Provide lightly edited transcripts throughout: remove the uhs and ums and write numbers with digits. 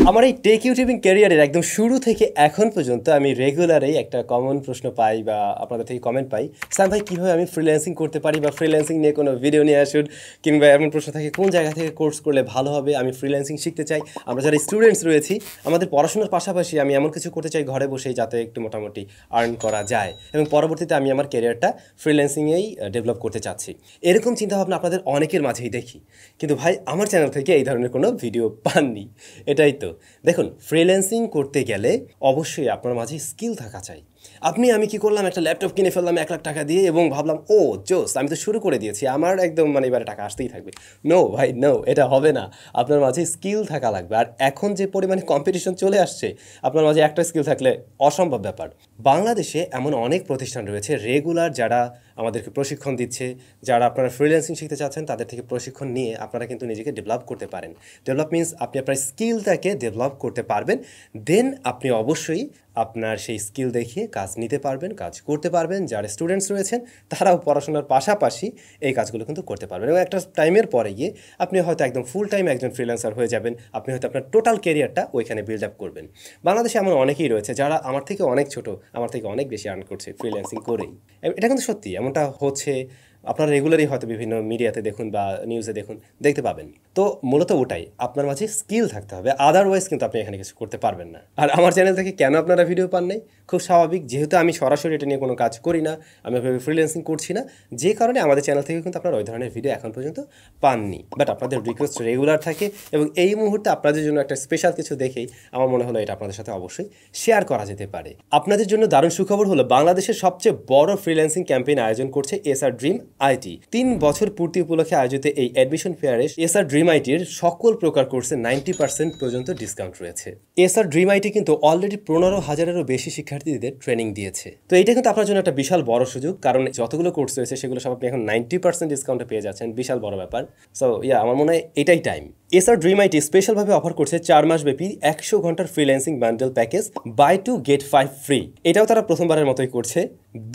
আমার এই take YouTubing ক্যারিয়ারের একদম শুরু থেকে এখন পর্যন্ত আমি রেগুলারই একটা কমন প্রশ্ন পাই বা আপনাদের থেকে কমেন্ট পাই, স্যাম ভাই কীভাবে আমি ফ্রিল্যান্সিং করতে পারি বা ফ্রিল্যান্সিং নিয়ে কোনো ভিডিও নিয়ে আসুন, কিংবা এমন প্রশ্ন থাকে কোন জায়গা থেকে কোর্স করলে ভালো হবে, আমি ফ্রিল্যান্সিং শিখতে চাই। আমরা যারা স্টুডেন্টস রয়েছি আমাদের পড়াশোনার পাশাপাশি আমি এমন কিছু করতে চাই ঘরে বসেই যাতে একটু মোটামুটি আর্ন করা যায় এবং পরবর্তীতে আমি আমার ক্যারিয়ারটা ফ্রিল্যান্সিংয়েই ডেভেলপ করতে চাচ্ছি। এরকম চিন্তাভাবনা আপনাদের অনেকের মাঝেই দেখি, কিন্তু ভাই আমার চ্যানেল থেকে এই ধরনের কোনো ভিডিও পাননি। এটাই তো দেখুন, ফ্রিল্যান্সিং করতে গেলে অবশ্যই আপনার মাঝে স্কিল থাকা চাই। আমি কি করলাম, একটা ল্যাপটপ কিনে ফেললাম 1 লাখ টাকা দিয়ে এবং ভাবলাম ও জোস, আমি তো শুরু করে দিয়েছি, আমার একদম এবারে টাকা আসতেই থাকবে। নো ভাই নো, এটা হবে না। আপনার মাঝে স্কিল থাকা লাগবে। আর এখন যে পরিমাণে কম্পিটিশন চলে আসছে, আপনার মাঝে একটা স্কিল থাকলে অসম্ভব ব্যাপার। বাংলাদেশে এমন অনেক প্রতিষ্ঠান রয়েছে রেগুলার যারা আমাদেরকে প্রশিক্ষণ দিচ্ছে। যারা আপনারা ফ্রিল্যান্সিং শিখতে চাচ্ছেন তাদের থেকে প্রশিক্ষণ নিয়ে আপনারা কিন্তু নিজেকে ডেভেলপ করতে পারেন। ডেভেলপ মিনস আপনি আপনার স্কিলটাকে ডেভেলপ করতে পারবেন, দেন আপনি অবশ্যই আপনার সেই স্কিল দেখিয়ে কাজ নিতে পারবেন, কাজ করতে পারবেন। যারা স্টুডেন্টস রয়েছেন তারাও পড়াশোনার পাশাপাশি এই কাজগুলো কিন্তু করতে পারবেন এবং একটা টাইমের পরে গিয়ে আপনি হয়তো একদম ফুল টাইম একজন ফ্রিল্যান্সার হয়ে যাবেন। আপনি হয়তো আপনার টোটাল ক্যারিয়ারটা ওইখানে বিল্ড আপ করবেন। বাংলাদেশে এমন অনেকেই রয়েছে যারা আমার থেকে অনেক ছোট, আমার থেকে অনেক বেশি আর্ন করছে ফ্রিল্যান্সিং করেই। এটা কিন্তু সত্যি, এমনটা হচ্ছে। আপনারা রেগুলারই হয়তো বিভিন্ন মিডিয়াতে দেখুন বা নিউজে দেখুন, দেখতে পাবেন। তো মূলত ওটাই, আপনার মাঝে স্কিল থাকতে হবে, আদারওয়াইজ কিন্তু আপনি এখানে কিছু করতে পারবেন না। আর আমার চ্যানেল থেকে কেন আপনারা ভিডিও পান নাই? খুব স্বাভাবিক, যেহেতু আমি সরাসরি এটা নিয়ে কোনো কাজ করি না, আমি ফ্রিল্যান্সিং করছি না, যে কারণে আমাদের চ্যানেল থেকে কিন্তু আপনারা ওই ধরনের ভিডিও এখন পর্যন্ত পাননি। বাট আপনাদের রিকোয়েস্ট রেগুলার থাকে এবং এই মুহূর্তে আপনাদের জন্য একটা স্পেশাল কিছু দেখেই আমার মনে হলো এটা আপনাদের সাথে অবশ্যই শেয়ার করা যেতে পারে। আপনাদের জন্য দারুণ সুখবর হলো, বাংলাদেশের সবচেয়ে বড় ফ্রিল্যান্সিং ক্যাম্পেইন আয়োজন করছে এসআর ড্রিম আইটি। 3 বছর পূর্তি উপলক্ষে আয়োজিত এই অ্যাডমিশন ফেয়ারে এসআর ড্রিম আইটির সকল প্রকার কোর্সে 90% পর্যন্ত ডিসকাউন্ট রয়েছে। এসআর ড্রিম আইটি কিন্তু অলরেডি 15,000-এরও বেশি শিক্ষার্থীদের ট্রেনিং দিয়েছে। তো এটা কিন্তু আপনার জন্য একটা বিশাল বড় সুযোগ, কারণ যতগুলো কোর্স রয়েছে সেগুলো সব আপনি এখন 90% ডিসকাউন্টে পেয়ে যাচ্ছেন। বিশাল বড় ব্যাপার। সো আমার মনে হয় এটাই টাইম। এসআর ড্রিম আইটি স্পেশালভাবে অফার করছে 4 মাস ব্যাপী 100 ঘন্টার freelancing bundle package buy 2 get 5 free. এটাও তারা প্রথমবারের মতোই করছে।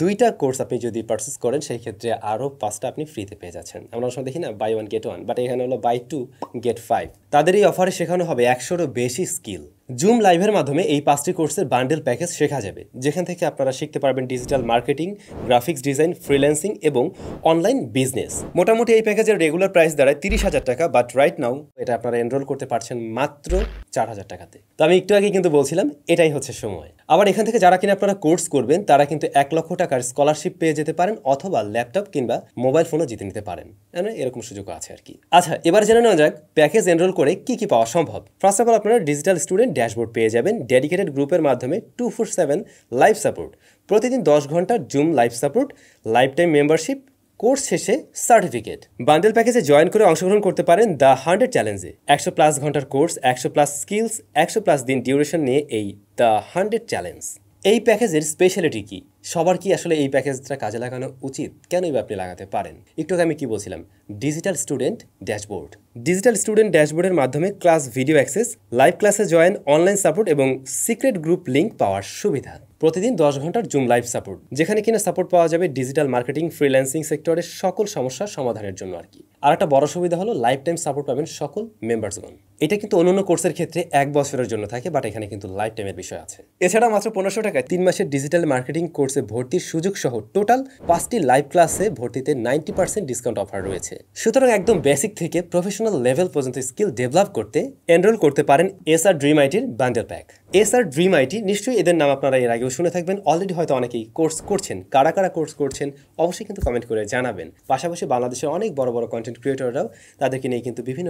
2টা কোর্স আপনি যদি পারচেস করেন সেই ক্ষেত্রে আরও 5টা আপনি ফ্রিতে পেয়ে যাচ্ছেন। আমরা সময় দেখি না বাই 1 গেট 1, বাট এখানে হলো বাই 2 গেট 5। তাদের এই অফারে শেখানো হবে 100-এরও বেশি স্কিল। জুম লাইভের মাধ্যমে এই 5টি কোর্সের বান্ডেল প্যাকেজ শেখা যাবে, যেখান থেকে আপনারা শিখতে পারবেন digital marketing, graphics design, freelancing এবং অনলাইন বিজনেস। মোটামুটি এই প্যাকেজের রেগুলার প্রাইস দাঁড়ায় 30,000 টাকা, বাট রাইট নাও এটা আপনারা এনরোল করতে পারছেন মাত্র 4,000 টাকাতে। তো আমি একটু আগে কিন্তু বলছিলাম এটাই হচ্ছে সময়। আবার এখান থেকে যারা কিনা আপনারা কোর্স করবেন তারা কিন্তু 1 লক্ষ টাকার স্কলারশিপ পেয়ে যেতে পারেন, অথবা ল্যাপটপ কিংবা মোবাইল ফোনও জিতে নিতে পারেন। এরকম সুযোগ আছে আর কি। আচ্ছা, এবার জেনে নেওয়া যাক প্যাকেজ এনরোল করে কি কি পাওয়া সম্ভব। ফার্স্ট অফ অল আপনারা ডিজিটাল স্টুডেন্ট ড্যাশবোর্ড পেয়ে যাবেন, ডেডিকেটেড গ্রুপের মাধ্যমে 24/7 লাইভ সাপোর্ট, প্রতিদিন 10 ঘন্টার zoom live support, life time membership, course শেষে সার্টিফিকেট। বান্ডেল প্যাকেজে জয়েন করে অংশগ্রহণ করতে পারেন দ্য 100 চ্যালেঞ্জে। 100+ ঘন্টার কোর্স, 100+ স্কিলস, 100+ দিন ডিউরেশন নিয়ে এই দ্য 100 চ্যালেঞ্জ। এই প্যাকেজের স্পেশালিটি কি? সবার কি আসলে এই প্যাকেজটা কাজে লাগানো উচিত? কেনই বা আপনি লাগাতে পারেন? একটু আগে আমি কি বলছিলাম, digital student dashboard. Digital student ড্যাশবোর্ডের মাধ্যমে ক্লাস ভিডিও অ্যাক্সেস, লাইভ ক্লাসে জয়েন, অনলাইন সাপোর্ট এবং সিক্রেট গ্রুপ লিঙ্ক পাওয়ার সুবিধা। প্রতিদিন 10 ঘন্টার জুম লাইভ সাপোর্ট, যেখানে কিনা সাপোর্ট পাওয়া যাবে ডিজিটাল মার্কেটিং, ফ্রিল্যান্সিং সেক্টরের সকল সমস্যার সমাধানের জন্য আর কি। আর একটা বড় সুবিধা হলো লাইফ টাইম সাপোর্ট পাবেন সকল মেম্বার্সগণ। এটা কিন্তু অন্যান্য কোর্সের ক্ষেত্রে 1 বছরের জন্য থাকে, বাট এখানে কিন্তু লাইফ টাইমের বিষয় আছে। এছাড়া মাত্র 1500 টাকায় 3 মাসের ডিজিটাল মার্কেটিং কোর্সে ভর্তির সুযোগ সহ টোটাল 5টি লাইভ ক্লাসে ভর্তিতে 90% ডিসকাউন্ট অফার রয়েছে। সুতরাং একদম বেসিক থেকে প্রফেশনাল লেভেল পর্যন্ত স্কিল ডেভেলপ করতে এনরোল করতে পারেন এসআর ড্রিম আইটির bundle pack. SR dream IT, নিশ্চয়ই এদের নাম আপনারা এর আগেও শুনে থাকবেন, অলরেডি হয়তো অনেকেই কোর্স করছেন। কারা কারা কোর্স করছেন অবশ্যই কিন্তু কমেন্ট করে জানাবেন। পাশাপাশি বাংলাদেশের অনেক বড় বড় কন্টেন্ট ক্রিয়েটররাও তাদেরকে নিয়ে কিন্তু বিভিন্ন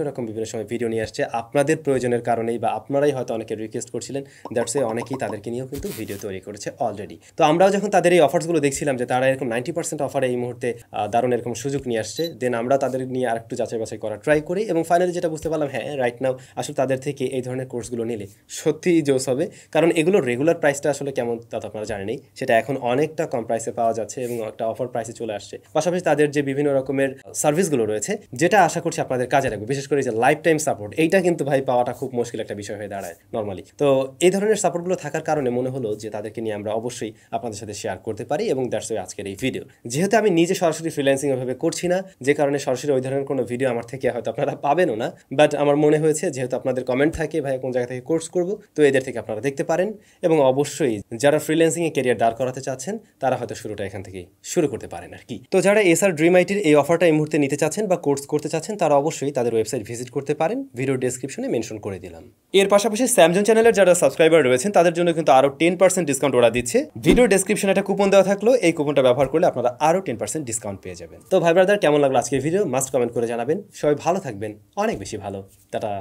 সময় ভিডিও নিয়ে আসছে আপনাদের প্রয়োজনের কারণেই, বা আপনারাই হয়তো অনেকে রিকোয়েস্ট করছিলেন, দ্যাটস ওয়ে অনেকেই তাদেরকে নিয়েও কিন্তু ভিডিও তৈরি করেছে অলরেডি। তো আমরাও যখন তাদের এই অফার্সগুলো দেখছিলাম যে তারা এরকম 90% অফারে এই মুহূর্তে দারুণ এরকম সুযোগ নিয়ে আসছে, দেন আমরা তাদের নিয়ে আরেকটু যাচাই বাছাই করা ট্রাই করি এবং ফাইনালি যেটা বুঝতে পারলাম, হ্যাঁ রাইট নাও আসলে তাদের থেকে এই ধরনের কোর্সগুলো নিলে সত্যিই জোস হবে হবে, কারণ এগুলোর রেগুলার প্রাইসটা আসলে কেমন তা তো আপনারা জানেনই, সেটা এখন অনেকটা কম প্রাইসে পাওয়া যাচ্ছে এবং একটা অফার প্রাইসে চলে আসছে। পাশাপাশি তাদের যে বিভিন্ন রকমের সার্ভিসগুলো রয়েছে, যেটা আশা করছি আপনাদের কাজে লাগবে, বিশেষ করে যে লাইফ টাইম সাপোর্ট, এইটা কিন্তু ভাই পাওয়াটা খুব মুশকিল একটা বিষয় হয়ে দাঁড়ায় নর্মালি। তো এই ধরনের সাপোর্টগুলো থাকার কারণে মনে হলো যে তাদেরকে নিয়ে আমরা অবশ্যই আপনাদের সাথে শেয়ার করতে পারি, এবং দ্যাটস ওয়াই আজকের এই ভিডিও। যেহেতু আমি নিজে সরাসরি ফ্রিল্যান্সিং এভাবে করছি না, যে কারণে সরাসরি ওই ধরনের কোনো ভিডিও আমার থেকে হয়তো আপনারা পাবেনও না, বাট আমার মনে হয়েছে যেহেতু আপনাদের কমেন্ট থাকে ভাই কোন জায়গা থেকে কোর্স করব, তো এদের থেকে আপনারা দেখতে পারেন। এবং অবশ্যই যারা ফ্রিল্যান্সিংয়ে ক্যারিয়ার দাঁড় করাতে চাচ্ছেন তারা হয়তো শুরুটা এখান থেকেই শুরু করতে পারেন আর কি। তো যারা এসআর ড্রিম আইটির এই অফারটা এই মুহূর্তে নিতে চাচ্ছেন বা কোর্স করতে চাচ্ছেন, তারা অবশ্যই তাদের ওয়েবসাইট ভিজিট করতে পারেন, ভিডিও ডেসক্রিপশনে মেনশন করে দিলাম। এর পাশাপাশি স্যামজন চ্যানেলের যারা সাবস্ক্রাইবার রয়েছেন তাদের জন্য কিন্তু আরও 10% ডিসকাউন্ট ওরা দিচ্ছে। ভিডিও ডেসক্রিপশনে একটা কুপন দেওয়া থাকলো, এই কুপনটা ব্যবহার করলে আপনারা আরও 10% ডিসকাউন্ট পেয়ে যাবেন। তো ভাই ব্রাদার, কেমন লাগলো আজকের ভিডিও মাস্ট কমেন্ট করে জানাবেন। সবাই ভালো থাকবেন, অনেক বেশি ভালো। টাটা।